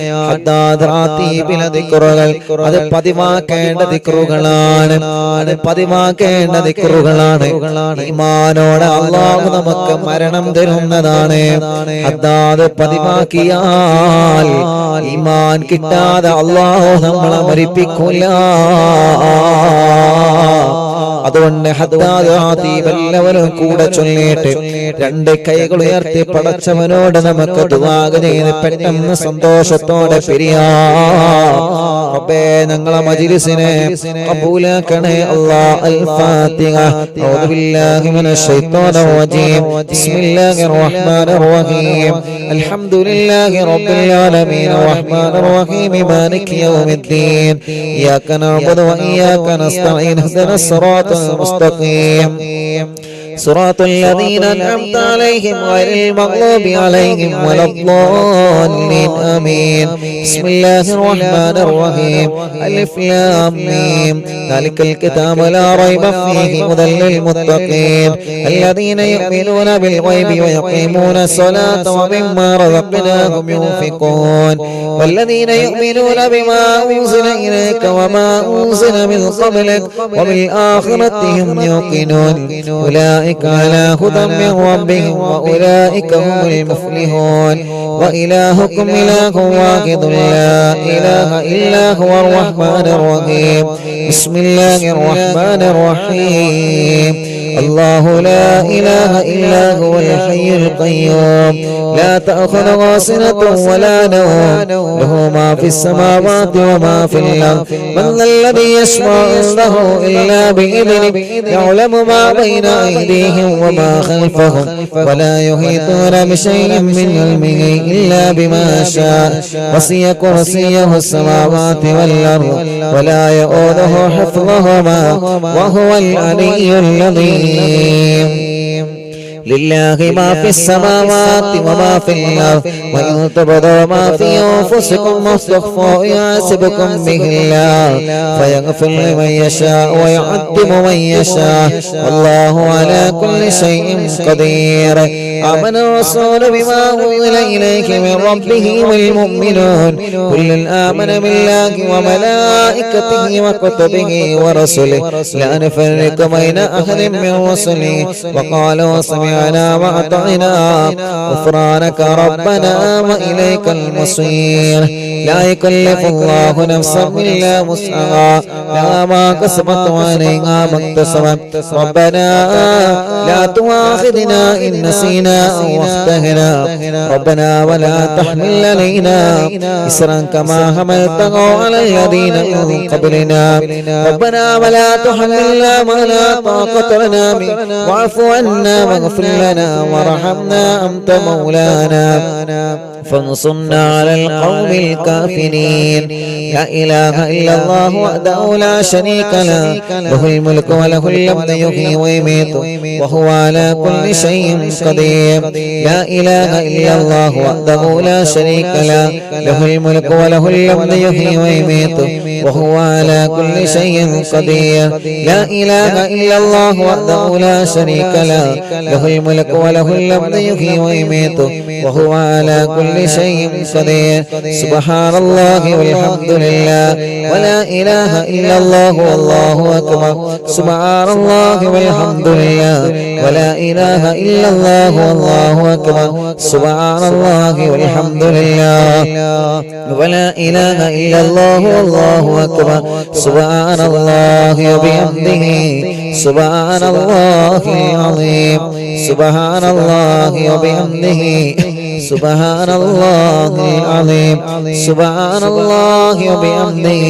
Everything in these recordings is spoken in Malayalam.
അത് പതിവാക്കേണ്ട ദിക്റുകളാണ്. ഈമാനോടെ അല്ലാഹു നമുക്ക് മരണം തരുന്നതാണ്. ഹദ്ദാദ് പതിവാക്കിയാൽ ഈമാൻ കിട്ടാതെ അല്ലാഹു നമ്മളെ മരിപ്പിക്കില്ല. അതുകൊണ്ട് എല്ലാവരും കൂടെ ചൊല്ലിയിട്ട് രണ്ട് കൈകൾ ഉയർത്തി പടച്ചവനോട് നമുക്ക് ദുആ ചെയ്ത് പെട്ടെന്ന് സന്തോഷത്തോടെ പിരിയാം. റബ്ബേ ഞങ്ങളെ മജ്‌ലിസിനെ ഖബൂലാക്കണേ അല്ലാഹ്. അൽ ഫാത്തിഹ. അഊദു ബില്ലാഹി മിനശ് ശൈത്വാനിർ റജീം. ബിസ്മില്ലാഹിർ റഹ്മാനിർ റഹീം. അൽഹംദുലില്ലാഹി റബ്ബിൽ ആലമീൻ റഹ്മാനിർ റഹീം മാലികി യൗമിദ്ദീൻ. ഇയ്യാക നഅ്ബുദു വ ഇയ്യാക നസ്തഈൻ. ഇഹ്ദിനസ് സിറാത്തൽ المستقيم صراط الذين أنعمت عليهم غير المغضوب عليهم ولا الضالين آمين. بسم الله الرحمن الرحيم. ألف لام ميم. ذلك الكتاب لا ريب فيه هدى للمتقين الذين يؤمنون بالغيب ويقيمون الصلاة ومما رزقناهم ينفقون والذين يؤمنون بما أنزل إليك وما أنزل من قبلك وبالآخرة هم يوقنون أولئك على هدى من ربهم وأولئك هم المفلحون. وإلهكم إله واحد لا إله إلا هو الرحمن الرحيم. بسم الله الرحمن الرحيم. الله لا إله إلا هو الحي القيوم لا تأخذه سنة ولا نوم له ما في السماوات وما في الأرض من ذا الذي يشفع عنده إلا بإذنه يعلم ما بين أيديهم وما خلفهم ولا يحيطون بشيء من علمه إلا بما شاء وسع كرسيه السماوات والأرض ولا يؤوده حفظهما وهو العلي العظيم. لله ما في السماوات وما في الأرض وإن تبدوا ما في أنفسكم واستخفوا يحاسبكم به الله فيغفر لمن يشاء ويعذب من يشاء والله على كل شيء قدير. آمن الرسول بما أنزل إليك من ربه والمؤمنون كل آمن بالله وملائكته وكتبه ورسله لا نفرق بين أحد من رسله وقالوا سمعنا وأطعنا غفرانك ربنا وإليك المصير. لا يكلف الله نفسا إلا وسعها لها ما كسبت وعليها ما اكتسبت. ربنا لا تؤاخذنا إن نسينا أو أخطأنا ربنا ولا تحمل علينا إصرا كما حملته على الذين من قبلنا ربنا ولا تحملنا ما لا طاقة لنا به واعف عنا واغفر لنا وارحمنا أنت مولانا فانصرنا على القوم الكافرين. لا إله إلا الله وحده لا شريك له له الملك وله الحمد يحيي ويميت وهو على كل شيء قدير. لا إله إلا الله وحده لا شريك له له الملك وله الحمد يحيي ويميت وهو على كل شيء قدير. لا إله إلا الله وحده لا شريك له له الملك وله الحمد يحيي ويميت وهو على كل شيء قدير. سبحان الله والحمد لله ولا إله إلا الله والله أكبر. سبحان الله والحمد لله ولا إله إلا الله والله أكبر. سبحان الله والحمد لله ولا إله إلا الله والله أكبر. سبحان الله وبحمده سبحان الله العظيم. سبحان الله وبحمده سبحان الله العظيم. سبحان الله وبحمده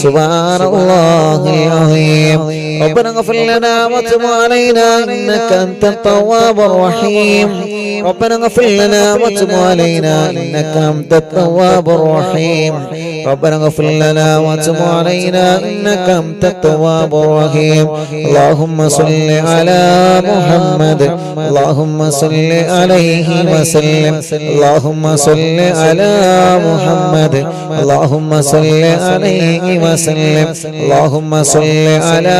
سبحان الله العظيم. ربنا اغفر لنا وتب علينا إنك أنت التواب الرحيم. ربنا اغفر لنا وتب علينا إنك أنت التواب الرحيم. ربنا اغفر لنا وتب علينا إنك أنت التواب الرحيم. اللهم صل على محمد اللهم صل عليه وسلم. اللهم صل على محمد اللهم صل عليه وسلم. اللهم صل على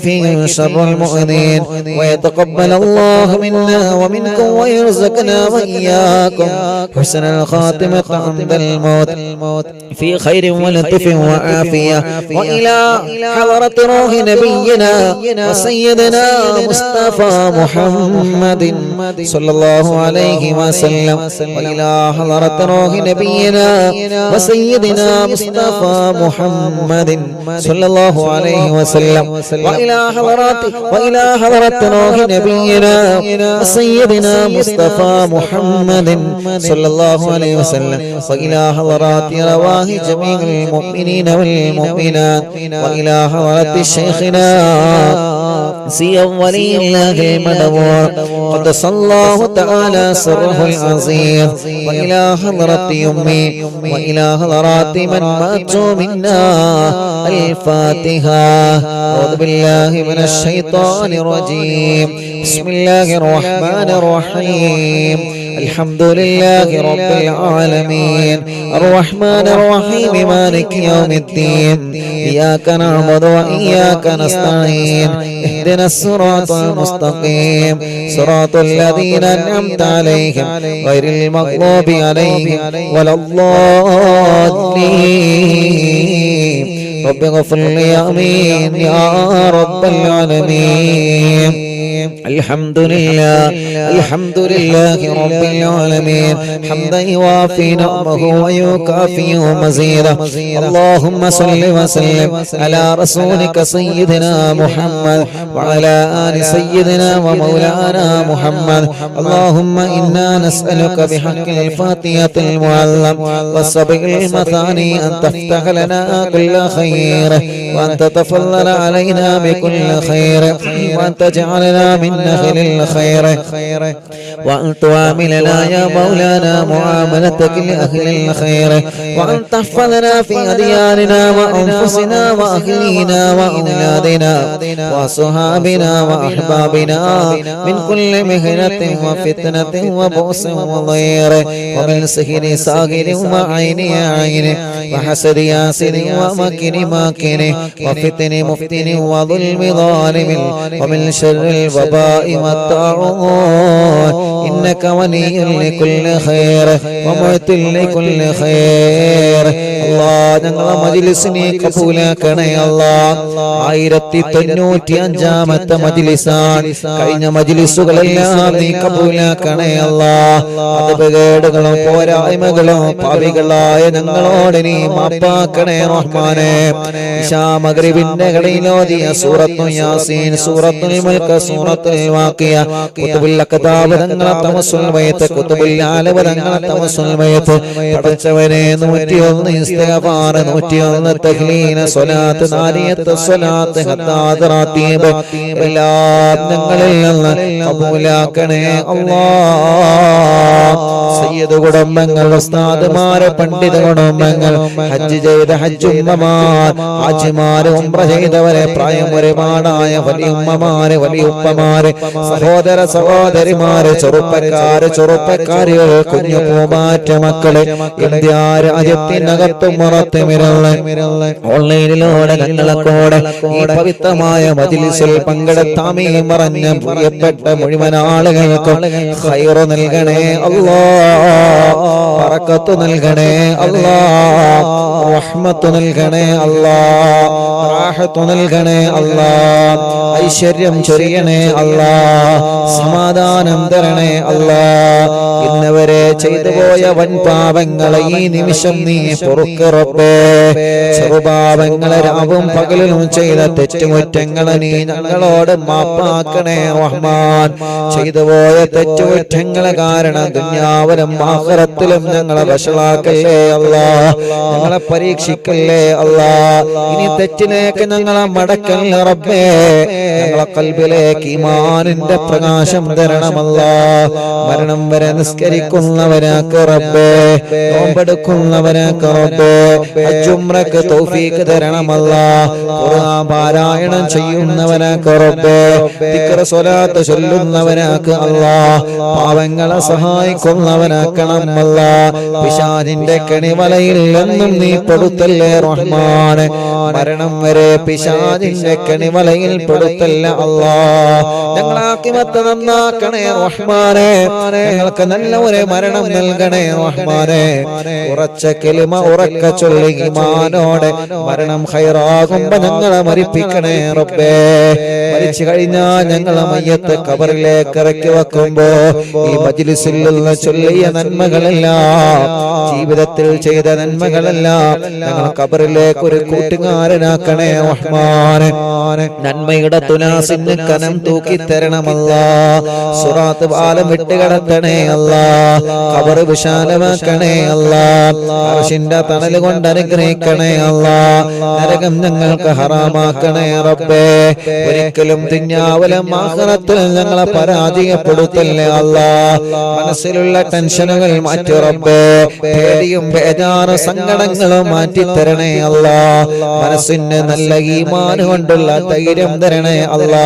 ويكفيهم شر المؤذين ويتقبل الله منا ومنكم ويرزقنا وإياكم حسن الخاتمة عند الموت في خير ولطف وعافية وإلى حضرة روح نبينا وسيدنا مصطفى محمد صلى الله عليه وسلم وإلى حضرة روح نبينا وسيدنا مصطفى محمد صلى الله عليه وسلم وإلى حضرة روح نبينا وسيدنا مصطفى محمد صلى الله عليه وسلم وإلى حضرات رواه جميع المؤمنين والمؤمنات وإلى حضرة شيخنا سي ولي الله المدبور قدس الله تعالى سره العظيم وإلى حضرة أمي وإلى حضرات من ماتوا منا الفاتحة. أعوذ بالله من الشيطان الرجيم. بسم الله الرحمن الرحيم. الحمد لله رب العالمين الرحمن الرحيم مالك يوم الدين إياك نعبد وإياك نستعين اهدنا الصراط المستقيم صراط الذين أنعمت عليهم غير المغضوب عليهم ولا الضالين. رب اغفر لي آمين يا رب العالمين. الحمد لله رب العالمين حمدا يوافي نعمه ويكافئ مزيدا. اللهم صل وسلم على رسولك سيدنا محمد وعلى آل سيدنا ومولانا محمد. اللهم إنا نسألك بحق الفاتحة المعلم والسبع المثاني أن تفتح لنا كل خير وأن تتفضل علينا بكل خير وأن تجعلنا من أهل الخير وأن تعاملنا يا مولانا معاملتك لأهل الخير وأن تحفظنا في أدياننا وأنفسنا وأهلينا وأولادنا وصحابنا وأحبابنا من كل مهنة وفتنة وبؤس وضير ومن سحر ساحر وعين عين وحسد ياسر ومكر ماكر وفتن مفتن وظلم ظالم ومن شر الوباء والطاعون إنك ولي لكل خير ومعت لكل خير. الله ഞങ്ങളെ മജ്‌ലിസിനെ കബൂലാക്കണേ അല്ലാഹ്. 1095ാമത്തെ മജ്‌ലിസാണ്. കഴിഞ്ഞ മജ്‌ലിസുകളെല്ലാം നീ കബൂലാക്കണേ അല്ലാഹ്. അപകടങ്ങളും പോരായ്മകളും പാപികളായ ഞങ്ങളോട് നീ മാപ്പാക്കണേ റഹ്മാനേ. ഇശാ മഗ്രിബിന്റെ ഇടയിലോതിയ സൂറത്തുൽ യാസീൻ, സൂറത്തുൽ മുൽക്ക്, സൂറത്തുൽ വാഖിയ, കുതുബുൽ അഖ്താബ് തങ്ങളെ തമസ്സുൽ വയത്ത്, കുതുബുൽ ആലബ തങ്ങളെ തമസ്സുൽ വയത്ത്. പടച്ചവനെ 101 ഇസ്തിഗ്ഫാർ, 101 തഹ്ലീൽ, സ്വലാത്ത്, നാരിയത്ത് സ്വലാത്ത്, ഹത്താദ് റാത്തീബ് എല്ലാം ഞങ്ങളിൽ നിന്ന് കബൂലാക്കണേ അല്ലാഹ്. സയ്യിദ് കുടുംബങ്ങൾ, ഉസ്താദുമാരെ, പണ്ഡിത കുടുംബങ്ങൾ, ഹജ്ജ് ചെയ്ത ഹജ്ജുമ്മമാർ, ഹാജിമാര്, ഉംറ ചെയ്തവരെ, പ്രായം ഒരുപാടായ വലിയുമ്മമാര്, വലിയുപ്പമാര്, സഹോദര സഹോദരിമാര്, ചെറുപ്പക്കാരികൾ, കുഞ്ഞു പൂമാറ്റ മക്കള്, ഇന്ത്യ രാജ്യത്തിനകത്തും പുറത്തുമിരുള്ള ഓൺലൈനിലൂടെ ഞങ്ങളെ കൂടെ ഈ പവിത്രമായ മജ്‌ലിസിൽ പങ്കെടുത്താമീ മറഞ്ഞ പ്രിയപ്പെട്ട മുഴുവൻ ആളുകൾക്കും ഖൈറ് നൽകണേ അല്ലാഹ്, ബറക്കത്ത് നൽകണേ അല്ലാഹ്, റഹ്മത്ത് നൽകണേ അല്ലാഹ്, റാഹത്ത് നൽകണേ അല്ലാഹ്, ഐശ്വര്യം ചൊരിയണേ അല്ലാഹ്, സമാധാനം തരണേ അല്ലാഹ്. ഇന്നവരെ ചെയ്തു പോയ വൻ പാപങ്ങളെ ഈ നിമിഷം നീ പൊറുക്ക് റബ്ബേ. ചെറുപാപങ്ങളെ രാവും പകലും ചെയ്ത തെറ്റുകുറ്റങ്ങളെ നീ ഞങ്ങളോട് മാപ്പാക്കണേ റഹ്മാൻ. ചെയ്തു പോയ തെറ്റുകുറ്റങ്ങളെ കാരണം ദുനിയാവിലും ആഖിറത്തിലും ഞങ്ങളെ വഷളാക്കല്ലേ അല്ലാഹ്, ഞങ്ങളെ പരീക്ഷിക്കല്ലേ അല്ലാഹ്. ഇനി തെറ്റിലേക്ക് ഞങ്ങളെ മടക്കല്ലേ റബ്ബേ. ഞങ്ങളെ ഖൽബിലേക്ക് ഈമാനിന്റെ പ്രകാശം തരണമല്ലാഹ്. മരണം വരെ നിസ്കരിക്കുന്നവരാക്ക് റബ്ബേ, നോമ്പെടുക്കുന്നവരാക്ക് റബ്ബേ, ഹജ്ജ് ഉംറക്ക് തൗഫീഖ് തരണമല്ലാഹ്. ഖുർആൻ പാരായണം ചെയ്യുന്നവരാക്ക് റബ്ബേ, ദിക്ർ സ്വലാത്ത് ചൊല്ലുന്നവരാക്ക് അല്ലാഹ്, പാവങ്ങളെ സഹായിക്കുന്നവനാക്ക് ബഹുമാനാക്കണം അല്ലാ. പിശാചിന്റെ കെണിവലയിൽ എന്നും നീ പെടുത്തല്ലേ റഹ്മാനെ. മരണം വരെ പിശാചിന്റെ കെണിവലയിൽ പെടുത്തല്ല അല്ലാ. ഞങ്ങളെ ആഖിബത്ത് നന്നാക്കണേ റഹ്മാനെ. ഞങ്ങൾക്ക് നല്ല ഒരു മരണം നൽകണേ റഹ്മാനെ. ഉറച്ച കലിമ ഉറക്ക ചൊല്ലി ഈമാനോടെ മരണം ഖൈറാകുമ്പോ ഞങ്ങളെ മരിപ്പിക്കണേ റബ്ബേ. മരിച്ചു കഴിഞ്ഞാൽ ഞങ്ങളെ മയ്യത്ത് ഖബറിലേക്ക് ഇറക്കി വെക്കുമ്പോ ഈ മജ്ലിസിൽ നിന്ന് ചൊല്ലിയ നന്മകളെല്ലാം, ജീവിതത്തിൽ ചെയ്ത നന്മകളെല്ലാം ഞങ്ങൾ ഖബറിലേക്ക് ഒരു കൂട്ടുകാരനാക്കണേ റഹ്മാനെ. നന്മയുടെ തുലാസിന് കനം തൂക്കി തരണമല്ലാ. സിറാത്ത് പാലം വിട്ടുകടത്തണേ അല്ലാ. ഖബർ വിശാലമാക്കണേ അല്ലാ. അർശിന്റെ തണൽ കൊണ്ട് അനുഗ്രഹിക്കണേ അല്ലാ. നരകം ഞങ്ങൾക്ക് ഹറാമാക്കണേ റബ്ബേ. ഒരിക്കലും തിന്നാവലം ആഖിറത്തിൽ ഞങ്ങളെ പരാജയപ്പെടുത്തല്ലേ അല്ലാ. മനസ്സിലുള്ള ടെൻഷനുകൾ മാറ്റി റബ്ബേ. പേടിയും ബേജാറ് സങ്കടങ്ങളും മാറ്റി തരണേ അല്ലാ. മനസ്സിന് നല്ല ഈമാൻ കൊണ്ടുള്ള ധൈര്യം തരണേ അല്ലാ.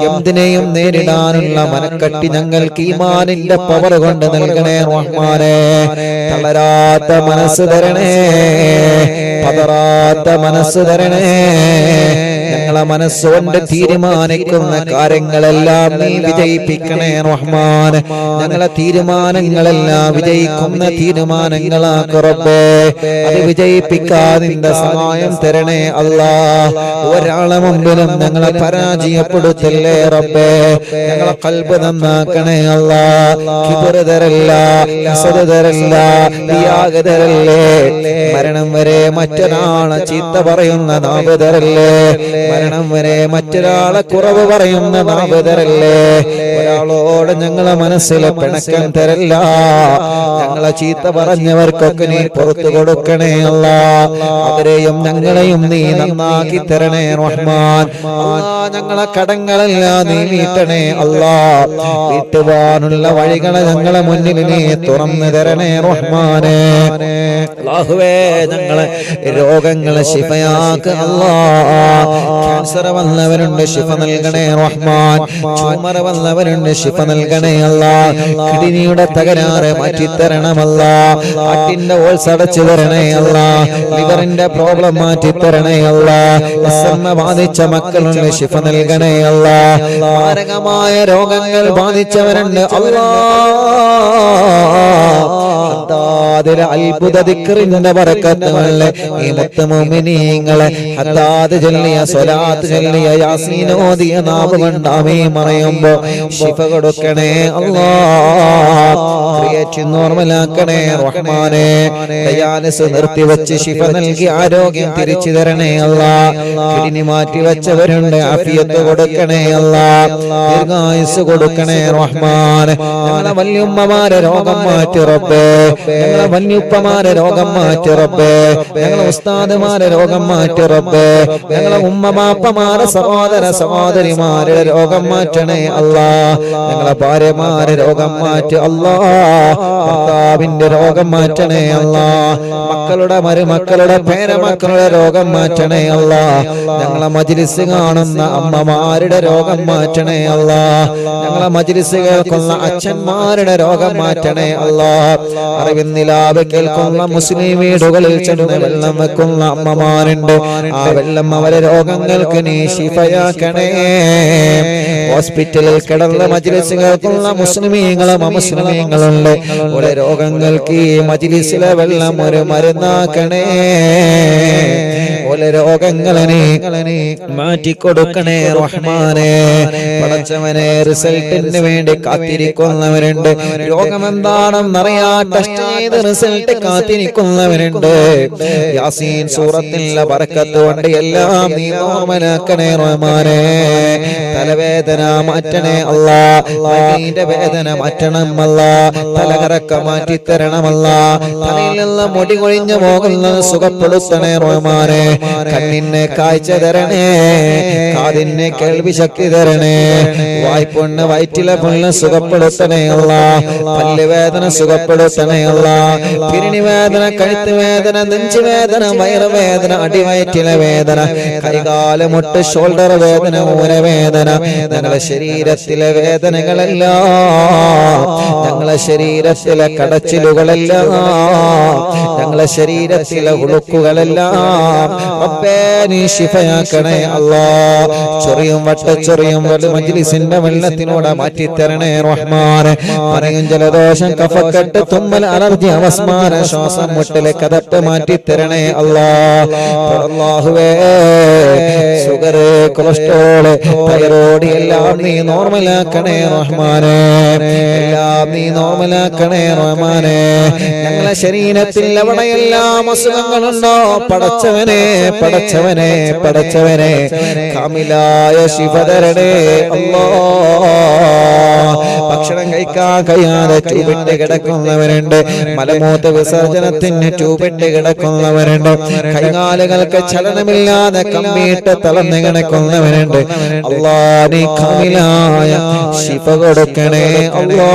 എന്തിനേയും നേരിടാനുള്ള മനക്കട്ടി ഞങ്ങൾക്ക് ഈമാനിന്റെ പവർ കൊണ്ട് നൽകണേ റഹ്മാനെ. തളരാത്ത മനസ്സ് തരണേ, പതറാത്ത മനസ്സ് തരണേ. ഞങ്ങളെ മനസ്സുകൊണ്ട് തീരുമാനിക്കുന്ന കാര്യങ്ങളെല്ലാം നീ വിജയിപ്പിക്കണേ റഹ്മാൻ. ഞങ്ങളെ തീരുമാനങ്ങളെല്ലാം വിജയിക്കുന്ന തീരുമാനങ്ങളാക്ക് റബ്ബേ. അത് വിജയിപ്പിക്കാൻ നിന്റെ സഹായം തരണേ അല്ലാ. ഒരാളെ മുമ്പിലും ഞങ്ങളെ പരാജയപ്പെടുത്തല്ലേ റബ്ബേ. ഞങ്ങളെ ഖൽബ് നന്നാക്കണേ അല്ലാ. കിബ്ർ തരല്ല, ഹസദ് തരല്ല, റിയാഗ് തരല്ലേ. മരണം വരെ മറ്റൊരാളെ ചീത്ത പറയുന്ന നാവ് തരല്ലേ. മരണം വരെ മറ്റൊരാളെ കുറവ് പറയുന്ന നാവ് തരല്ലേ. ഒരാളോട് ഞങ്ങളെ മനസ്സിലെ പിണക്കം തരല്ല. ഞങ്ങളെ ചീത്ത പറഞ്ഞവർക്കൊക്കെ നീ പുറത്തു കൊടുക്കണേ അല്ലാ. അവരെയും ഞങ്ങളെയും നീ നന്നാക്കി തരണേ റഹ്മാൻ. ഞങ്ങളെ കടങ്ങളെല്ലാം നീ വീട്ടണേ അല്ലാ. വീട്ടുവാനുള്ള വഴികളെ ഞങ്ങളെ മുന്നിൽ നീ തുറന്നു തരണേ റഹ്മാനെ. അല്ലാഹുവേ, ഞങ്ങളെ രോഗങ്ങളെ ശിഫയാക്ക് അല്ലാ. ക്യാൻസർ വന്നവരുണ്ട്, ശിഫ നൽകണേ റഹ്മാൻ. ട്യൂമർ വന്നവരുണ്ട്, ശിഫ നൽകണേ അല്ലാ. കിഡ്നിയുടെ തകരാറ് മാറ്റിത്തരണമല്ലാ. ഹാർട്ടിന്റെ ഹോൾസ് അടച്ചു തരണേ അല്ലാ. ലിവറിന്റെ പ്രോബ്ലം മാറ്റിത്തരണേ അല്ലാ. അസമ്മ ബാധിച്ച മക്കളുണ്ട്, ശിഫ നൽകണേ അല്ലാ. മാരകമായ രോഗങ്ങൾ ബാധിച്ചവരുണ്ട് അല്ലാ. അതിലെ അത്ഭുത ദിക്റിന്റെ ബറക്കത്തുകളെ ഈ മുത്തമുഅ്മിനീങ്ങളെ ഹദ്ദാദ് ചൊല്ലിയ സ്വലാത്ത് ചൊല്ലിയ യാസീൻ ഓതിയ നാവ് കൊണ്ട് ആമീൻ പറയുമ്പോ ശിഫ കൊടുക്കണേ അല്ലാഹ്. ക്രിയേറ്റ് നോർമലാക്കണേ റഹ്മാനെ. ഡയാലിസിസ് നിർത്തിവെച്ച് ശിഫ നൽകി ആരോഗ്യം തിരിച്ചു തരണേ അല്ലാഹ്. കിഡ്നി മാറ്റി വെച്ചവരുണ്ട്, ആഫിയത്ത് കൊടുക്കണേ അല്ലാഹ്. ദീർഘായുസ് കൊടുക്കണേ റഹ്മാനെ. ഞങ്ങളെ വല്യുമ്മമാരെ രോഗം മാറ്റി റബ്ബേ. ഞങ്ങളെ വല്യുപ്പമാരെ രോഗം മാറ്റി റബ്ബേ. ഞങ്ങളെ ഉസ്താദുമാരെ രോഗം മാറ്റി റബ്ബേ. ഞങ്ങളെ ഉമ്മമാപ്പമാരെ സഹോദര സഹോദരിമാരുടെ രോഗം മാറ്റണേ അല്ലാ. ഞങ്ങളെ ഭാര്യമാരെ രോഗം മാറ്റി അല്ലാ. ഭർത്താവിന്റെ രോഗം മാറ്റണേ അല്ലാ. മക്കളുടെ മരുമക്കളുടെ പേരമക്കളുടെ രോഗം മാറ്റണേ അല്ലാ. ഞങ്ങളെ മജ്ലിസ് കാണുന്ന അമ്മമാരുടെ രോഗം മാറ്റണേ അല്ലാ. ഞങ്ങളെ മജ്ലിസ് കേൾക്കുന്ന അച്ഛന്മാരുടെ രോഗം മാറ്റണേ അല്ലാ. അറിവിന്നിലാവ് കേൾക്കുന്ന മുസ്ലിം വീടുകളിൽ ചെന്ന് വെള്ളം വെക്കുന്ന അമ്മമാരുണ്ട്. ആ വെള്ളം അവരെ രോഗങ്ങൾക്ക് നീ ശിഫയാക്കണേ. ഹോസ്പിറ്റലിൽ കിടന്ന മജ്ലിസ് കേൾക്കുന്ന മുസ്ലിമീങ്ങളും അമുസ്ലിമീങ്ങളുണ്ട്. ഓരോ രോഗങ്ങൾക്ക് ഈ മജ്ലിസിലെ വെള്ളം ഒരു മരുന്നാക്കണേ. ഓരോ രോഗങ്ങളെ മാറ്റിക്കൊടുക്കണേ റഹ്മാനെ. പടച്ചവനെ, റിസൾട്ടിന് വേണ്ടി കാത്തിരിക്കുന്നവരുണ്ട്. രോഗമെന്താണെന്നറിയാ ടെസ്റ്റ് ചെയ്ത് റിസൾട്ട് കാത്തിരിക്കുന്നവരുണ്ട്. യാസീൻ സൂറത്തിലെ ബറക്കത്ത് കൊണ്ട് എല്ലാം നീ നോർമലാക്കണേ റഹ്മാനെ. തലവേദന മാറ്റണേ അല്ലാ. മൈന്റെ വേദന മാറ്റണം അല്ലാ. തലകറക്ക മാറ്റി തരണമല്ലാ. തലയിൽ നിന്ന് മുടി കൊഴിഞ്ഞു പോകുന്നത് സുഖപ്പെടുത്തണേ റഹ്മാനെ. കണ്ണിന് കാഴ്ച തരണേ. കാതിന് കേൾവി ശക്തി തരണേ. വായ്പുണ്ണ് വയറ്റിലെ പുണ്ണ് സുഖപ്പെടുത്തണേ അല്ലാ. പല്ലുവേദന സുഖപ്പെടുത്തണേ അല്ലാ. പിരിണി വേദന, കഴുത്ത് വേദന, നെഞ്ചുവേദന, വയറുവേദന, അടിവയറ്റിലെ വേദന, കൈകാലമുട്ട് ഷോൾഡർ വേദന, ഊരവേദന, ഞങ്ങളെ ശരീരത്തിലെ വേദനകളെല്ലാം, ഞങ്ങളെ ശരീര ശരീരത്തിലെ കടച്ചിലുകളെല്ലാം ഞങ്ങളെ ശരീരത്തിലെ ഉളുക്കുകളെല്ലാം റബ്ബേ നീ ശിഫയാക്കണേ അല്ലാഹ്. ചൊറിയും വട്ടച്ചൊറിയും മജ്ലിസിന്റെ വെള്ളത്തിനോട് മാറ്റിത്തരണേ റഹ്മാനെ. പറയും ജലദോഷം കഫക്കെട്ട് തുമ്മൽ അലർജി അവസ്മാര ശ്വാസം മുട്ടലെ കഥട്ട് മാറ്റിത്തരണേ അല്ലാഹ്. അല്ലാഹുവേ ഷുഗർ കൊളസ്ട്രോൾ തൈറോയ്ഡ് എല്ലാം നീ നോർമലാക്കണേ റഹ്മാനെ. എല്ലാം നീ നോർമലാക്കണേ റഹ്മാനെ. ഞങ്ങളെ ശരീരത്തിൽ എവിടെയെല്ലാം അസുഖങ്ങളുണ്ടോ പടച്ചവനെ പടച്ചവനെ പടച്ചവനെ കാമിലായ ശിഫ തരണേ അല്ലാഹ്. ഭക്ഷണം കഴിക്കാൻ കഴിയാതെ ട്യൂബിട്ട് കിടക്കുന്നവരുണ്ട്, മലമൂത്ര വിസർജനത്തിന് ട്യൂബിട്ട് കിടക്കുന്നവരുണ്ട്, കൈകാലുകൾക്ക് ചലനമില്ലാതെ കമ്പിയിട്ട് തളർന്ന് കിടക്കുന്നവരുണ്ട്. അല്ലാഹ് നീ കാമിലായ ശിഫ കൊടുക്കണേ അല്ലാഹ്.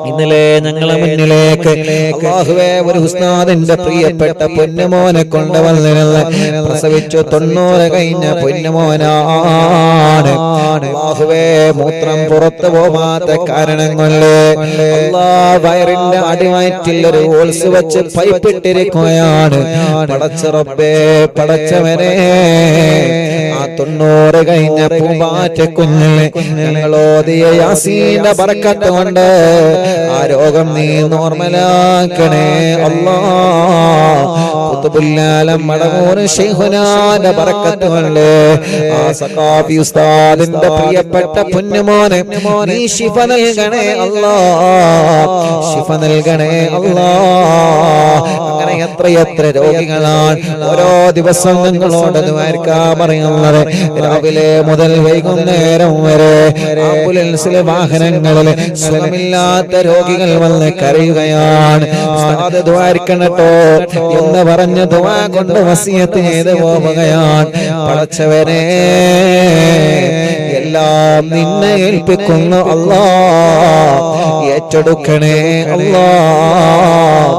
ഇന്നലെ ഞങ്ങളെ മുന്നിലേക്ക് അല്ലാഹുവേ ഒരു ഉസ്താദിന്റെ പ്രിയപ്പെട്ട പൊന്നുമോനെ കൊണ്ടുവന്നിരുന്ന പ്രസവിച്ചു 90 കഴിഞ്ഞ പൊന്നുമോനാണ്. അല്ലാഹുവേ മൂത്രം പുറത്തു പോവാത്ത കാരണം കൊണ്ട് അല്ലാഹ് വയറിന്റെ അടിവയറ്റിൽ ഒരു ഹോൾസ് വെച്ച് പൈപ്പിട്ടിരിക്കുകയാണ്. പടച്ച റബ്ബേ പടച്ചവനെ ആ 90 കഴിഞ്ഞ പൂമ്പാറ്റ കുഞ്ഞിനെ ഞങ്ങളോദിയ യാസീന്റെ ബറക്കത്ത് കൊണ്ട് ആ രോഗം നീ നോർമലാക്കണേ അല്ലാഹ്. ഖുതുബുല്ലാലം മടമൂർ ശൈഖുനാന്റെ ബറക്കത്ത് കൊണ്ട് ആ സഖാഫി ഉസ്താദിന്റെ പ്രിയപ്പെട്ട പൊന്നുമോനെ നീ ശിഫ നൽകണേ അല്ലാഹ്, ശിഫ നൽകണേ അല്ലാഹ്. അങ്ങനെ എത്രയെത്ര രോഗികളാണ് ഓരോ ദിവസം നിങ്ങളോട് ദ്വാരക്കാൻ പറയുന്നത്. രാവിലെ മുതൽ വൈകുന്നേരം വരെ ആംബുലൻസിലെ വാഹനങ്ങളിൽ സുഖമില്ലാത്ത രോഗികൾ വന്ന് കരയുകയാണ്. ഉസ്താദ് ദ്വാരക്കണട്ടോ എന്ന് പറഞ്ഞ് ദുആ കൊണ്ട് വസിയത്ത് ചെയ്ത് പോവുകയാണ്. പടച്ചവനെ എല്ലാം നിന്നെ ഏൽപ്പിക്കുന്നു അല്ലാഹ്, ഏറ്റെടുക്കണേ അല്ലാഹ്.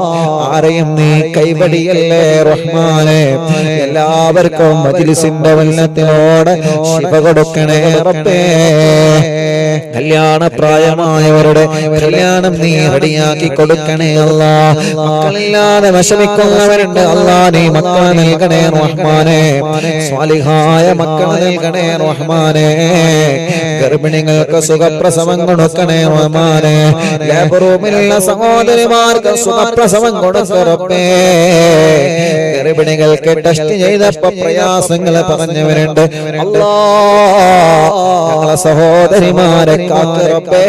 ആരെയും നീ കൈവടിയല്ലേ റഹ്മാനെ. എല്ലാവർക്കും മജ്ലിസിന്റെ വെള്ളത്തിനോട് ശിഫ കൊടുക്കണേ റബ്ബേ. കല്യാണ പ്രായമായവരുടെ കല്യാണം നീ റെഡിയാക്കി കൊടുക്കണേ അല്ലാഹ്. മക്കളില്ലാതെ വിഷമിക്കുന്നവരുണ്ട് അല്ലാഹ്, നീ മക്കളെ നൽകണേ റഹ്മാനെ. സ്വാലിഹായ മക്കളെ നൽകണേ റഹ്മാനെ. ഗർഭിണികൾക്ക് സുഖപ്രസവം കൊടുക്കണേ റഹ്മാനെ. ലേബർ റൂമിലുള്ള സഹോദരിമാർക്ക് സുഖപ്രസവം കൊടുക്കറപ്പേ. ഗർഭിണികൾക്ക് ടെസ്റ്റ് ചെയ്തപ്പോ പ്രയാസങ്ങൾ പറഞ്ഞവരുണ്ട് അല്ലാഹ്, ഞങ്ങളെ സഹോദരിമാരെ കാക്കറപ്പേ.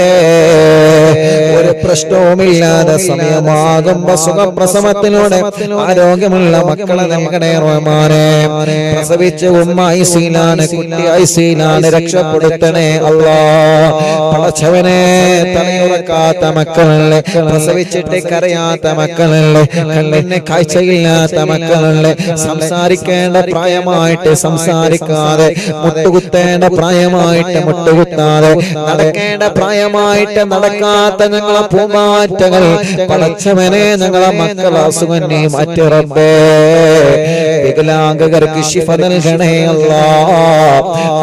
ഒരു പ്രശ്നവുമില്ലാതെ സമയമാകുമ്പോ സുഖപ്രസവത്തിലൂടെ ആരോഗ്യമുള്ള മക്കളെ നൽകണേ റഹ്മാനെ. പ്രസവിച്ച് ഉമ്മ ഐസിയിലാണ്, കുട്ടി ഐസിയിലാണ്, രക്ഷപ്പെടുത്തണേ അല്ലാഹ്. പടച്ചവനെ തലയുറക്കാത്ത മക്കളല്ലേ, പ്രസവിച്ചിട്ട് കരയാത്ത മക്കളല്ലേ, കണ്ണിന് കാഴ്ചയില്ലാത്ത മക്കളല്ലേ, സംസാരിക്കേണ്ട പ്രായമായിട്ട് സംസാരിക്കാതെ, മുട്ടുകുത്തേണ്ട പ്രായമായിട്ട് മുട്ടുകുത്താതെ, നടക്കേണ്ട പ്രായമായിട്ട് നടക്കാത്ത ഞങ്ങളെ പൂമാറ്റകൾ പടച്ചവനെ ഞങ്ങളെ മക്കളെ അസുഖം നീ മാറ്റി റബ്ബേ. വികലാംഗർക്ക് ശിഫ നൽകണേ അല്ലാഹ്.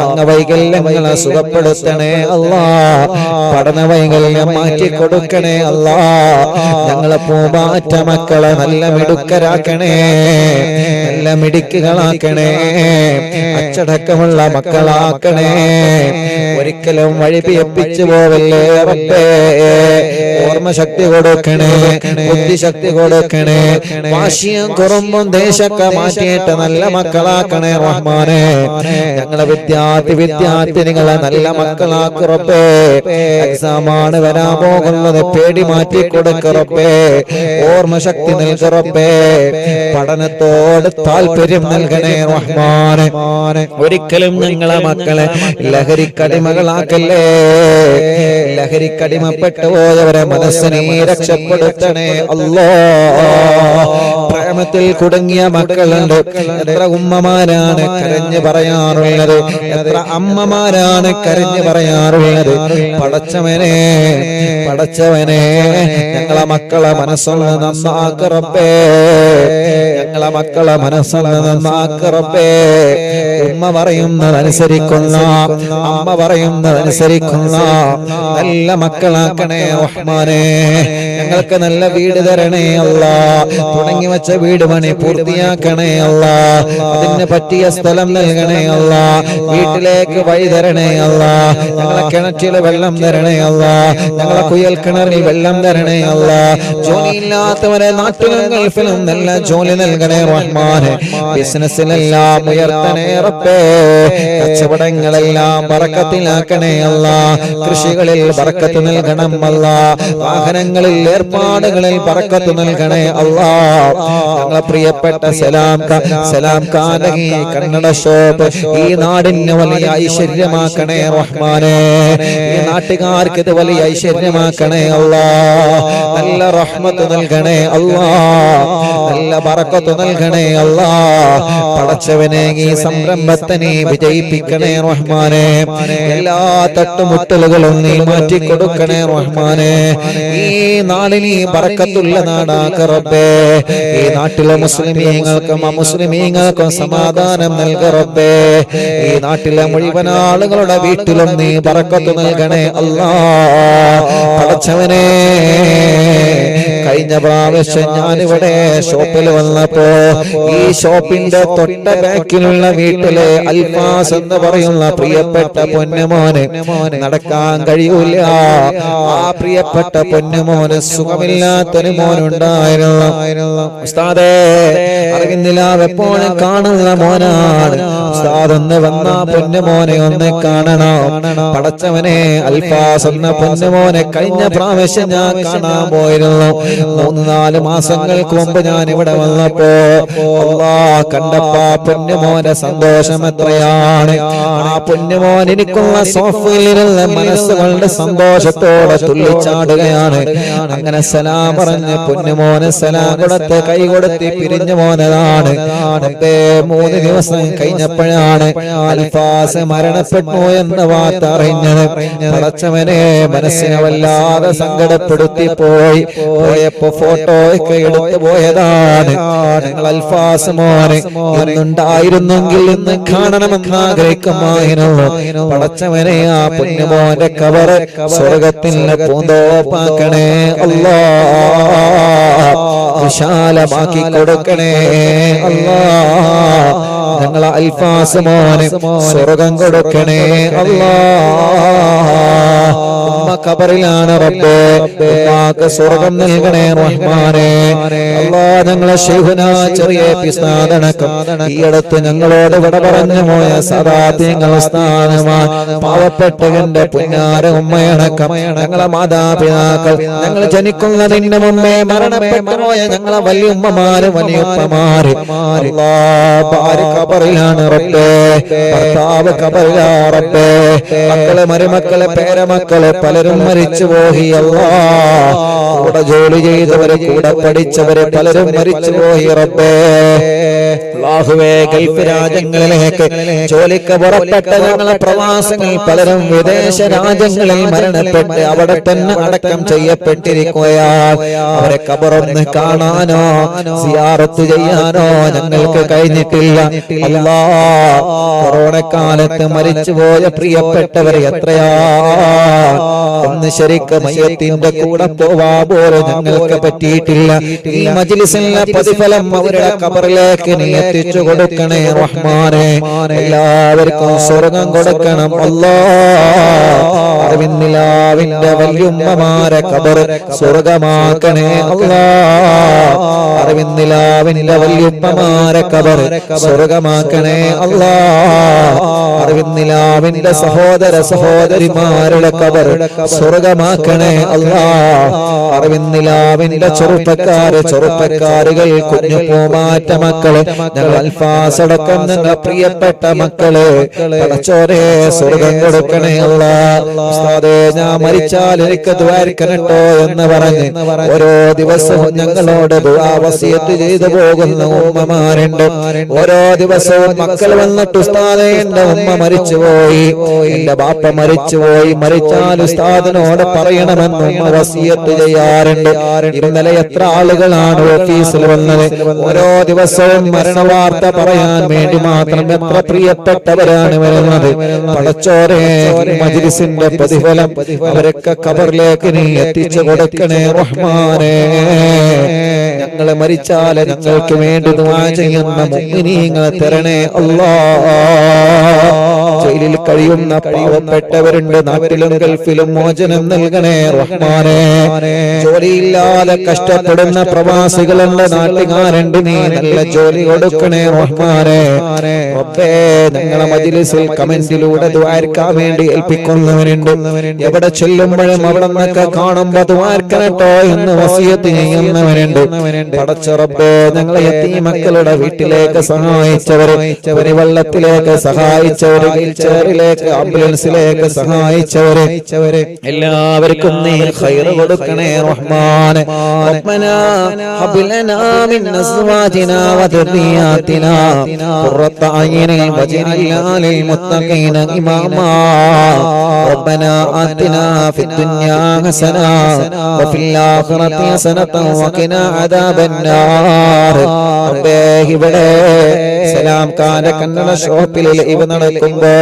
അംഗവൈകല്യങ്ങളെ സുഖപ്പെടുത്തണേ അല്ലാഹ്. പഠന വൈകല്യം മാറ്റി കൊടുക്കണേ അല്ലാഹ്. ഞങ്ങളെ പൂമാറ്റ മക്കളെ നല്ല മിടുക്കരാക്കണേ, നല്ല മിടുക്കുകളാക്കണേ, അച്ചടക്കമുള്ള മക്കളാക്കണേ. ഒരിക്കലും വഴിപിയപ്പിച്ചു പോവല്ലേ റബ്ബേ. ഓർമ്മശക്തി കൊടുക്കണേ, ബുദ്ധിശക്തി കൊടുക്കണേ, വാശിയും കുറുമ്പും ദേശമൊക്കെ മാറ്റിയിട്ട് നല്ല മക്കളാക്കണേ റഹ്മാനെ. ഞങ്ങളെ വിദ്യാർത്ഥിനികളെ നല്ല മക്കളാക്ക് റബ്ബേ. എക്സാമാണ് വരാൻ പോകുന്നത്, പേടി മാറ്റി കൊടുക്ക റബ്ബേ. ഓർമ്മശക്തി നൽക റബ്ബേ. പഠനത്തോട് താല്പര്യം നൽകണേ റഹ്മാനെ. ഒരിക്കലും ഞങ്ങളെ മക്കളെ ലഹരിക്കടിമകളാക്കല്ലേ. ലഹരിക്കടിമപ്പെട്ടു പോയവരെ മനസ്സിനെ രക്ഷപ്പെടുത്തണേ അല്ലാഹ്. പ്രേമത്തിൽ കുടുങ്ങിയ മക്കളുണ്ട്. എത്ര ഉമ്മമാരാണ് കരഞ്ഞു പറയാറുള്ളത്, എത്ര അമ്മമാരാണ് കരഞ്ഞു പറയാറുള്ളത്. പടച്ചവനെ പടച്ചവനെ ഞങ്ങളെ മക്കളെ മനസ്സൊന്ന് നന്നാക്ക് റബ്ബേ, ഞങ്ങളെ മക്കളെ മനസ്സൊന്ന് നന്നാക്ക് റബ്ബേ. ഉമ്മ പറയുന്നതനുസരിക്കുന്ന, അമ്മ പറയുന്നതനുസരിക്കുന്ന നല്ല മക്കളാക്കണേ റഹ്മാനേ. ഞങ്ങൾക്ക് നല്ല വീട് തരണേ അല്ലാ, തുടങ്ങി വെച്ച വീട് പണി പൂർത്തിയാക്കണേ അല്ലാ, അതിന് പറ്റിയ സ്ഥലം നൽകണേ അല്ലാ, വീട്ടിലേക്ക് വഴി തരണേ അല്ലാ, ഞങ്ങളെ കിണറ്റിൽ വെള്ളം തരണേ അല്ലാ, ഞങ്ങളെ കുയൽ കിണറിൽ വെള്ളം തരണേ അല്ലാ. ജോലിയില്ലാത്തവരെ നാട്ടിലും ഗൾഫിലും നല്ല ജോലി നൽകണേ റഹ്മാനെ. ബിസിനസ്സിലെല്ലാം ഉയർത്തണേ റബ്ബേ, കച്ചവടങ്ങളെല്ലാം ബറക്കത്തിലാക്കണേ അല്ലാ, കൃഷികളിൽ ബറക്കത്ത് നൽകണം അല്ലാ, വാഹനങ്ങളിൽ ഏർപ്പാടുകളിൽ ബറക്കത്ത് നൽകണേ അല്ലാ. ഞങ്ങളെ പ്രിയപ്പെട്ട സലാം കാനകി കന്നഡ ഷോപ്പ് ഈ നാടിന് വലിയ ഐശ്വര്യമാക്കണേ റഹ്മാനെ. ഈ നാട്ടുകാർക്ക് ഇത് വലിയ ഐശ്വര്യമാക്കണേ അല്ലാ. നല്ല റഹ്മത്ത് നൽകണേ അല്ലാ, നല്ല ബറക്കത്ത് നൽകണേ അല്ലാ. പടച്ചവനെ ഈ സംരംഭത്തെ നീ വിജയിപ്പിക്കണേ റഹ്മാനെ. എല്ലാ തട്ടുമുട്ടലുകളും നീ മാറ്റി കൊടുക്കണേ റഹ്മാനെ. ഈ നാടിന് ഈ ബറക്കത്തുള്ള നാടാക്ക റബ്ബേ. ഈ നാട്ടിലെ മുസ്ലിമീങ്ങൾക്കും അമുസ്ലിമീങ്ങൾക്കും സമാധാനം നൽക റബ്ബേ. ഈ നാട്ടിലെ മുഴുവൻ ആളുകളുടെ വീട്ടിലും നീ ബറക്കത്ത് നൽകണേ അല്ലാ. പടച്ചവനെ കഴിഞ്ഞ പ്രാവശ്യം ഞാനിവിടെ ഷോപ്പിൽ വന്നപ്പോ ഈ ഷോപ്പിന്റെ തൊട്ട ബാക്കിലുള്ള വീട്ടിലെ അൽഫാസ് എന്ന് പറയുന്ന പ്രിയപ്പെട്ട പൊന്നുമോന് നടക്കാൻ കഴിയൂല. ആ പ്രിയപ്പെട്ട പൊന്നുമോന് സുഖമില്ലാത്തൊരു മോനുണ്ടായിരുന്നു. ഉസ്താദേ, അറിവിന്ദിലാവ് എപ്പോഴും കാണുന്ന മോനാണ്. ഉസ്താദ് ഒന്ന് വന്ന പൊന്നുമോനെ ഒന്ന് കാണണം. പടച്ചവനെ അൽഫാസ് എന്ന പൊന്നുമോനെ കഴിഞ്ഞ പ്രാവശ്യം ഞാൻ കാണാൻ പോയിരുന്നു. 3-4 മാസങ്ങൾക്ക് മുമ്പ് ഞാൻ ഇവിടെ വന്നപ്പോ കണ്ടപ്പോ പൊന്നുമോന്റെ സന്തോഷം എത്രയാണ്. ആ പൊന്നുമോൻ എനിക്കുള്ള സോഫയിലുള്ള മനസ്സുകളുടെ സന്തോഷത്തോടെ തുള്ളിച്ചാടുകയാണ്. അങ്ങനെ സലാം പറഞ്ഞ് പൊന്നുമോന് സലാം കൊടുത്ത് കൈ കൊടുത്ത് പിരിഞ്ഞു പോന്നതാണ്. 3 ദിവസം കഴിഞ്ഞപ്പോഴാണ് അൽഫാസ് മരണപ്പെട്ടു എന്ന വാർത്ത അറിഞ്ഞത്. പടച്ചവനെ മനസ്സിനെ വല്ലാതെ സങ്കടപ്പെടുത്തി പോയപ്പോ ഫോട്ടോ ഒക്കെ എടുത്തു പോയതാണ്. ഞങ്ങൾ അൽഫാസ് മോനെ ഇന്നുണ്ടായിരുന്നെങ്കിൽ ഇന്ന് കാണണമെന്ന് ആഗ്രഹിക്കുമായിരുന്നു. പടച്ചവനെ ആ പൊന്നുമോന്റെ കബറ് സ്വർഗത്തിന്റെ പൂന്തോപ്പാക്കണേ അല്ലാ, വിശാലമാക്കി കൊടുക്കണേ അല്ലാ. ഞങ്ങളെ അൽഫാസ് മോനെ സ്വർഗം കൊടുക്കണേ അല്ലാ. ഉമ്മ ഖബറിലാണ് റബ്ബേ, ഉമ്മാക്ക് സ്വർഗം നൽകണേ റഹ്മാനെ അല്ലാ. ഞങ്ങളെ ശൈഖുനാ ചെറിയ പിസ്താദണക്കം ഈ അടുത്ത് ഞങ്ങളോട് വിട പറഞ്ഞു പോയ സദാത്യങ്ങൾ സ്ഥാനമാണ് പാവപ്പെട്ടവന്റെ പുന്നാര ഉമ്മയടക്കം ഞങ്ങളെ മാതാപിതാക്കൾ, ഞങ്ങൾ ജനിക്കുന്നതിന് മുമ്പേ മരണപ്പെട്ടു പോയ ഞങ്ങളെ വലിയ ഉമ്മമാര് വലിയുപ്പമാര് ഭാര്യ ഖബറിലാണ് റബ്ബേ, ഭർത്താവ് ഖബറിലാ റബ്ബേ, മക്കള് മരുമക്കള് പേരമക്കള് പലരും മരിച്ചു പോയി അല്ലാ. കൂടെ ജോലി ചെയ്തവര് കൂടെ പഠിച്ചവര് പലരും മരിച്ചു പോയി റബ്ബേ. അല്ലാഹുവേ, ഗൾഫ് രാജ്യങ്ങളിലേക്ക് ജോലിക്ക് പുറപ്പെട്ട ഞങ്ങളെ പ്രവാസികൾ പലരും വിദേശ രാജ്യങ്ങളിൽ മരണപ്പെട്ട് അവിടെ തന്നെ അടക്കം ചെയ്യപ്പെട്ടിരിക്കുകയാണ്. അവരെ ഖബറൊന്ന് കാണാനോ സിയാറത്ത് ചെയ്യാനോ ഞങ്ങൾക്ക് കഴിഞ്ഞിട്ടില്ല അല്ലാ. കൊറോണ കാലത്ത് മരിച്ചുപോയ പ്രിയപ്പെട്ടവർ എത്രയാ, ഒന്ന് ശരിക്ക് മയ്യത്തിന്റെ കൂടെ പോവാ പോലും ഞങ്ങൾക്ക് പറ്റിയിട്ടില്ല. ഈ മജ്ലിസിലെ പ്രതിഫലം അവരുടെ ഖബറിലേക്ക് നീ എത്തിച്ചു കൊടുക്കണേ റഹ്മാനെ. എല്ലാവർക്കും സ്വർഗം കൊടുക്കണം അല്ലാ. അറിവിന്നിലാവിന്റെ വല്യുമ്മമാരെ ഖബർ സ്വർഗമാക്കണേ അല്ലാ. അറിവിന്നിലാവിന്റെ വല്യുമ്മമാരെ ഖബർ സ്വർഗമാക്കണേ അല്ലാ. അറിവിന്നിലാവിന്റെ സഹോദര സഹോദരിമാരുടെ ഖബർ സ്വർഗമാക്കണേ അല്ലാഹ്. അറിവിന്നിലാവിന്റെ ചെറുപ്പക്കാരുകൾ, കുഞ്ഞു പൂമാറ്റ മക്കള്, ഞങ്ങൾ അൽഫാസടക്കം ഞങ്ങൾ പ്രിയപ്പെട്ട മക്കള്, പടച്ചോനെ സ്വർഗം കൊടുക്കണേ അല്ലാഹ്. ഉസ്താദേ, ഞാൻ മരിച്ചാൽ എനിക്ക് ദ്വാരിക്കണട്ടോ എന്ന് പറഞ്ഞ് ഓരോ ദിവസവും ഞങ്ങളോട് ദുആ വസിയത്ത് ചെയ്തു പോകുന്ന ഉമ്മമാരുണ്ട്. ഓരോ ദിവസവും മക്കൾ വന്നിട്ട് ഉസ്താദേ എന്റെ ഉമ്മ മരിച്ചുപോയി, എന്റെ ബാപ്പ മരിച്ചുപോയി, മരിച്ചാൽ ഉസ്താദിനോട് പറയണമെന്ന് ഉമ്മ വസിയത്ത് ചെയ്യാറുണ്ട്. ഇന്നലെ എത്ര ആളുകളാണ് ഓഫീസിൽ വന്നത്. ഓരോ ദിവസവും മരണവാർത്ത പറയാൻ വേണ്ടി മാത്രം എത്ര പ്രിയപ്പെട്ടവരാണ് വരുന്നത്. പടച്ചോനെ, മജ്‌ലിസിന്റെ പ്രതിഫലം അവരൊക്കെ ഖബറിലേക്ക് നീ എത്തിച്ചു കൊടുക്കണേ റഹ്മാനേ. ഞങ്ങളെ മരിച്ചാൽ ഞങ്ങൾക്ക് വേണ്ടി ദുആ ചെയ്യുന്ന മുഅ്മിനീങ്ങളെ തരണേ അല്ലാഹ്. ജയിലിൽ കഴിയുന്ന പാവപ്പെട്ടവരുണ്ട്, നാട്ടിലും ഗൾഫിലും മോചനം നൽകണേ റഹ്മാനേ. ജോലിയില്ലാതെ കഷ്ടപ്പെടുന്ന പ്രവാസികളുണ്ട്, നാട്ടുകാരുണ്ട്, നീ നല്ല ജോലി കൊടുക്കണേ റഹ്മാനേ. റബ്ബേ, ഞങ്ങളെ മജ്‌ലിസിൽ കമന്റിലൂടെ ദുആർക്കാൻ വേണ്ടി ഏൽപ്പിക്കുന്നവരുണ്ട്. എവിടെ ചെല്ലുമ്പോഴും അവിടെ നിന്നൊക്കെ കാണുമ്പോ ദുആർക്കണട്ടോ എന്ന് വസിയത്ത് ചെയ്യുന്നവരുണ്ട്. പടച്ച റബ്ബേ, ഞങ്ങളെ യതീമക്കളുടെ വീട്ടിലേക്ക് സഹായിച്ചവരെ, വെള്ളത്തിലേക്ക് സഹായിച്ചവരെ, വീൽചെയറിലേക്ക് ആംബുലൻസിലേക്ക് സഹായിച്ചവരെ എല്ലാവർക്കും നീ ഖൈർ കൊടുക്കണേ റഹ്മാൻ. റബ്ബനാ ഹബ് ലനാ മിൻ അസ്വാജിനാ വദുരിയാതിനാ ഖുറത അയ്നിൻ വജ്അൽനാ ലിൽ മുത്തഖീന ഇമാമാ. റബ്ബനാ ആതിനാ ഫിദ് ദുനിയാ ഹസന വഫിൽ ആഖിറതി ഹസനത വഖിനാ അദാബന്നാർ. റബ്ബേ, ഇവിടെ സലാം ഖാന്റെ കന്നഡ ഷോപ്പിൽ ലൈവ് നടക്കുമ്പോ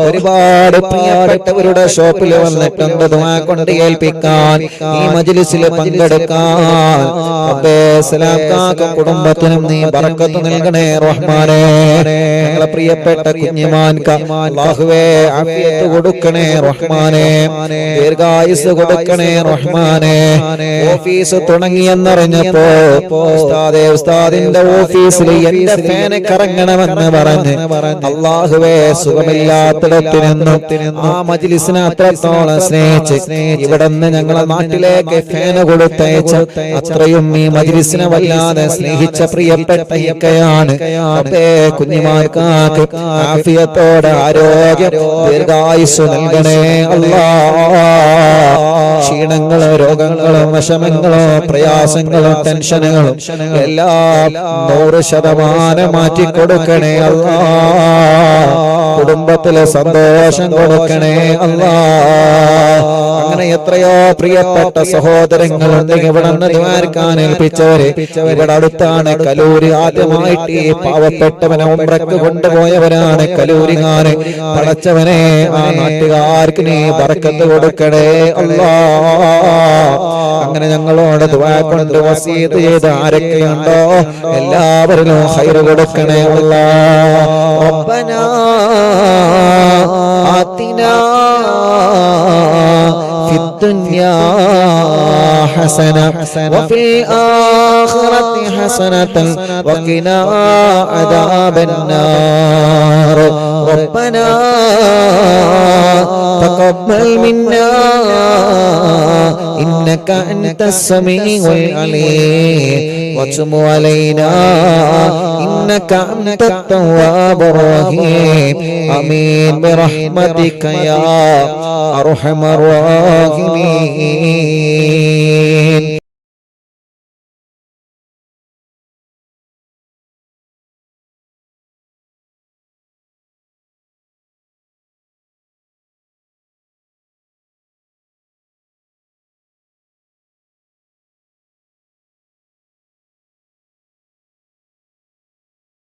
ഒരുപാട് പ്രിയപ്പെട്ടവരുടെ ഷോപ്പിൽ വന്നിട്ടുണ്ട് ദുആ കൊണ്ട് ഏൽപ്പിക്കാൻ, ഈ മജ്‌ലിസിൽ പങ്കെടുക്കാൻ. റബ്ബേ, സലാം ഖാന്റെ കുടുംബത്തിനും നീ ബറക്കത്ത് നൽകണേ റഹ്മാനേ. ഞങ്ങളെ പ്രിയപ്പെട്ട കുഞ്ഞിമാൻക അല്ലാഹുവേ ആഫിയത്ത് കൊടുക്കണേ റഹ്മാനേ, ദീർഘായുസ് കൊടുക്കണേ റഹ്മാനേ. ഓഫീസ് തുടങ്ങിയെന്നറിഞ്ഞപ്പോ ഉസ്താദിന്റെ ഓഫീസിൽ എന്റെ ഫാന് കറങ്ങണമെന്ന് പറഞ്ഞ് അല്ലാഹുവേ സുഖമില്ലാത്തിടത്തു നിന്നും ആ മജ്‌ലിസിനെ അത്രത്തോളം സ്നേഹിച്ച് ഇവിടുന്ന് ഞങ്ങളെ നാട്ടിലേക്ക് ഫാന് കൊടുത്തയച്ച അത്രയും ഈ മജ്‌ലിസിനെ വല്ലാതെ സ്നേഹിച്ച പ്രിയപ്പെട്ട ഇക്കയാണ്. കുഞ്ഞിമാർക്ക് ആഫിയത്തോടെ ആരോഗ്യം ദീർഘായുസ് നൽകണേ അല്ലാഹ്. ക്ഷീണങ്ങളോ രോഗങ്ങളോ വിഷമങ്ങളോ പ്രയാസങ്ങളോ ടെൻഷനുകളും എല്ലാം 100% മാറ്റിക്കൊടുക്കണേ അല്ലാഹ്. കുടുംബത്തിലെ സന്തോഷം കൊടുക്കണേ അല്ലാഹ്. അങ്ങനെ എത്രയോ പ്രിയപ്പെട്ട സഹോദരങ്ങളുണ്ട് ഇവിടെ നിന്ന് ദ്വാരക്കാൻ ഏൽപ്പിച്ചവരെ. ഇവിടെ അടുത്താണ് കലൂര്. ആദ്യമായിട്ട് ഈ പാവപ്പെട്ടവനെ ഉംറക്ക് കൊണ്ടുപോയവരാണ് കലൂരിങ്ങാന്. പടച്ചവനെ, ആ നാട്ടുകാർക്ക് നീ ബറക്കത്ത് കൊടുക്കണേ അല്ലാഹ്. അങ്ങനെ ഞങ്ങളോട് ദുആ കൊണ്ട് വസീയത്ത് ചെയ്ത് ആരൊക്കെയുണ്ടോ എല്ലാവരിലും ഖൈർ കൊടുക്കണേ അല്ലാഹ്. റബ്ബനാ ആതിനാ ഫിദ് ദുനിയാ ഹസന വഫിൽ ആഖിറതി ഹസനതൻ വഖിനാ അദാബന്നാർ. റബ്ബനാ തഖബ്ബൽ മിന്നാ إنك أنت السميع العليم وتب علينا إنك أنت التواب الرحيم آمين برحمتك يا أرحم الراحمين.